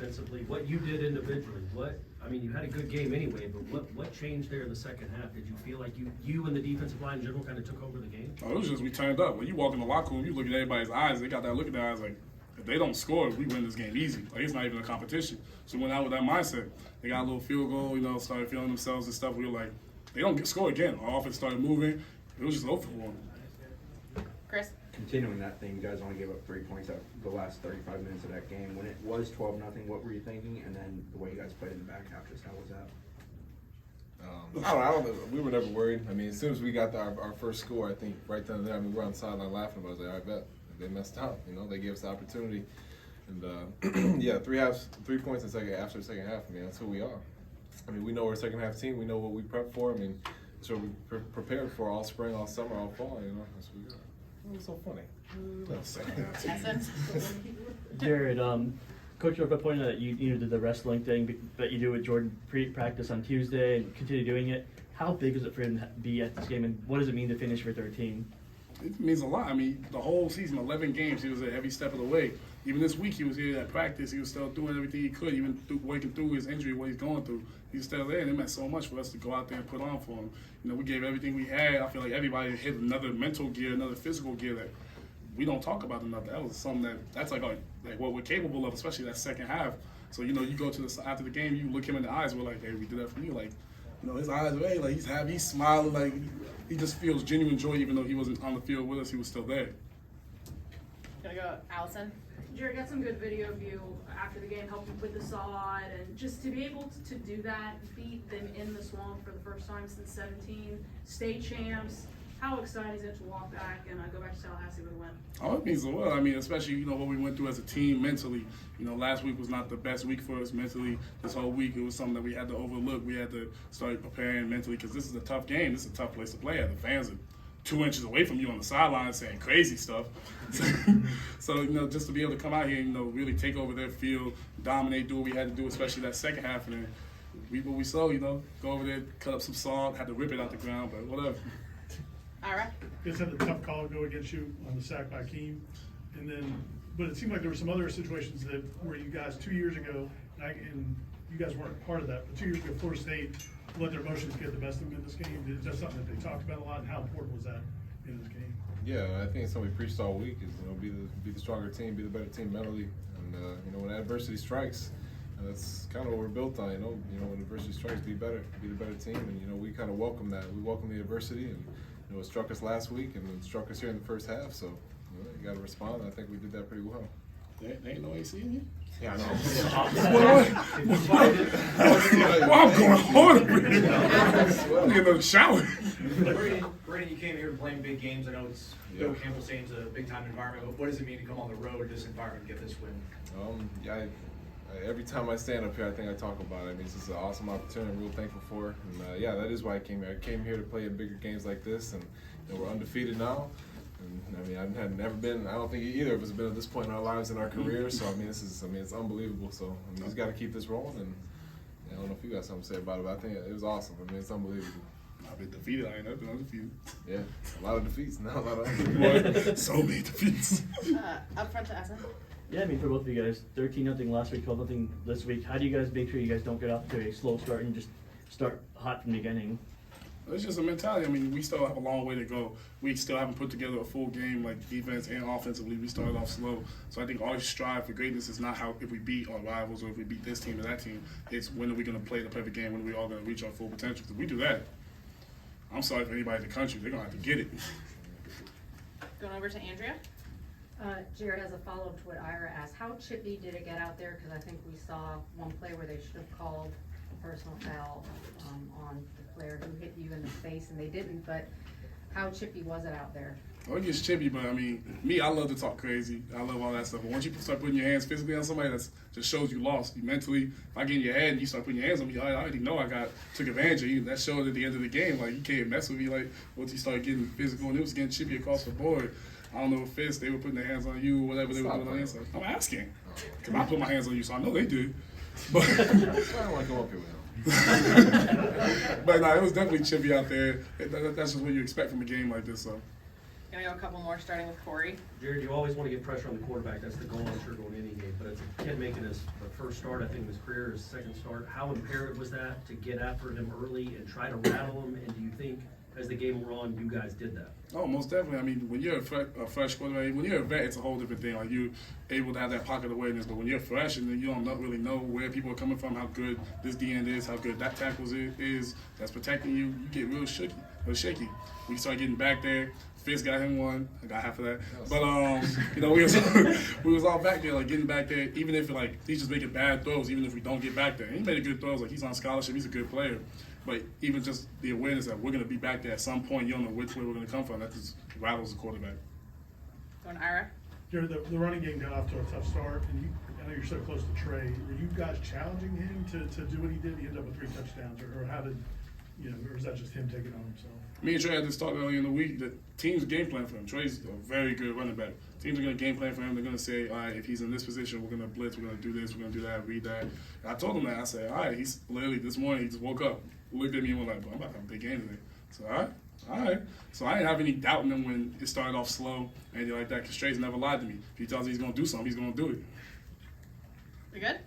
defensively, what you did individually, you had a good game anyway, but what changed there in the second half? Did you feel like you and the defensive line in general kind of took over the game? Oh, it was just we turned up. When you walk in the locker room, you look at everybody's eyes, they got that look in their eyes like, if they don't score, we win this game easy. Like, it's not even a competition. So we went out with that mindset. They got a little field goal, started feeling themselves and stuff. We were like, they don't score again. Our offense started moving. It was just over for them. Chris? Continuing that thing, you guys only gave up 3 points out the last 35 minutes of that game. When it was 12-0, what were you thinking? And then the way you guys played in the back half, just how was that? I don't know. We were never worried. I mean, as soon as we got our first score, I think right then and there, we're on the sideline laughing about it. I was like, all right, bet. They messed up. They gave us the opportunity. And, yeah, 3 points after the second half. That's who we are. We know we're a second half team. We know what we prep for. That's what we prepared for all spring, all summer, all fall. That's what we got. It was so funny. Essence? Jared, Coach York pointed out that you did the wrestling thing that you do with Jordan pre-practice on Tuesday and continue doing it. How big is it for him to be at this game, and what does it mean to finish for 13? It means a lot. The whole season, 11 games, he was there every step of the way. Even this week, he was here at practice. He was still doing everything he could, even working through his injury, what he's going through. He's still there, and it meant so much for us to go out there and put on for him. We gave everything we had. I feel like everybody hit another mental gear, another physical gear that we don't talk about enough. That was something that's like what we're capable of, especially that second half. So, you go to after the game, you look him in the eyes, we're like, hey, we did that for you. Like, his eyes are, hey, like, he's happy, he's smiling, like, he just feels genuine joy, even though he wasn't on the field with us, he was still there. Gonna go Allison? Jared got some good video of you after the game, helping with the sod, and just to be able to do that, beat them in the swamp for the first time since 17, state champs. How exciting is it to walk back and go back to Tallahassee with a win? Oh, it means a lot. Especially, what we went through as a team mentally. Last week was not the best week for us mentally. This whole week, it was something that we had to overlook. We had to start preparing mentally because this is a tough game. This is a tough place to play at. The fans are 2 inches away from you on the sideline saying crazy stuff. So, just to be able to come out here and, really take over their field, dominate, do what we had to do, especially that second half. And then reap what we sow, go over there, cut up some salt, had to rip it out the ground, but whatever. Ira? It's had a tough call go against you on the sack by Keem. But it seemed like there were some other situations where you guys 2 years ago, and you guys weren't part of that, but 2 years ago, Florida State let their emotions get the best of them in this game. Is that something that they talked about a lot, and how important was that in this game? Yeah, I think it's something we preached all week is, be the stronger team, be the better team mentally. And, when adversity strikes, that's kind of what we're built on, when adversity strikes, be better, be the better team. And, we kind of welcome that. We welcome the adversity, and, it struck us last week, and it struck us here in the first half, so you got to respond. I think we did that pretty well. There ain't no AC in here? Yeah, I know. I'm going hard over here. I'm getting another shower. Braden, you came here to play in big games. I know it's Bill Campbell saying it's a big-time environment, but what does it mean to come on the road in this environment and get this win? Every time I stand up here, I think I talk about it. This is an awesome opportunity I'm real thankful for. And, that is why I came here. I came here to play in bigger games like this, and we're undefeated now. And, I had never been, I don't think either of us have been at this point in our lives in our careers. So, it's unbelievable. So, we just got to keep this rolling. And I don't know if you got something to say about it, but I think it was awesome. It's unbelievable. I've been defeated. I ain't never been undefeated. Yeah, a lot of defeats. Not a lot of so many defeats. Up front to Essen? Yeah, for both of you guys, 13-0 last week, 12-0 this week. How do you guys make sure you guys don't get off to a slow start and just start hot from the beginning? It's just a mentality. We still have a long way to go. We still haven't put together a full game, like defense and offensively. We started off slow. So I think always strive for greatness is not if we beat our rivals or if we beat this team or that team. It's when are we going to play the perfect game, when are we all going to reach our full potential. Because if we do that, I'm sorry for anybody in the country. They're going to have to get it. Going over to Andrea? Jared, as a follow-up to what Ira asked, how chippy did it get out there? Because I think we saw one play where they should have called a personal foul on the player who hit you in the face, and they didn't. But how chippy was it out there? Oh, it gets chippy, but I love to talk crazy. I love all that stuff. But once you start putting your hands physically on somebody, that just shows you lost. You mentally, if I get in your head and you start putting your hands on me, I already know took advantage of you. That showed at the end of the game. Like, you can't mess with me. Like, once you start getting physical, and it was getting chippy across the board. I don't know if Fisk, they were putting their hands on you or whatever they were doing on the inside. I'm asking. Because I put my hands on you, so I know they did. But I don't want to go up here with him. But no, it was definitely chippy out there. That's just what you expect from a game like this. So. Gonna go a couple more, starting with Corey. Jared, you always want to get pressure on the quarterback. That's the goal, I'm sure, going any game. But as a kid making his first start, I think in his career, his second start, how imperative was that to get after him early and try to rattle him? And do you think, as the game wore on, you guys did that? Oh, most definitely. I mean, when you're a fresh quarterback, when you're a vet, it's a whole different thing. Like, you're able to have that pocket awareness. But when you're fresh and you don't really know where people are coming from, how good this D-end is, how good that tackle is that's protecting you, you get real shaky. We started getting back there. Fiske got him one. I got half of that. But, you know, we was all back there, like, getting back there, even if, like, he's just making bad throws, even if we don't get back there. And he made a good throws. Like, he's on scholarship. He's a good player. But even just the awareness that we're going to be back there at some point, you don't know which way we're going to come from, that just rattles the quarterback. Going Ira. Jared, the running game got off to a tough start, and I know you're so close to Trey. Were you guys challenging him to do what he did? He ended up with 3 touchdowns, or how did, or is that just him taking it on himself? Me and Trey had this talk earlier in the week. The team's game plan for him. Trey's a very good running back. Teams are going to game plan for him. They're going to say, all right, if he's in this position, we're going to blitz, we're going to do this, we're going to do that, read that. And I told him that. I said, all right, he's literally this morning, he just woke up, looked at me and was like, I'm about to have a big game today. So, all right. So I didn't have any doubt in him when it started off slow, anything like that, because Trey's never lied to me. If he tells me he's going to do something, he's going to do it. We good?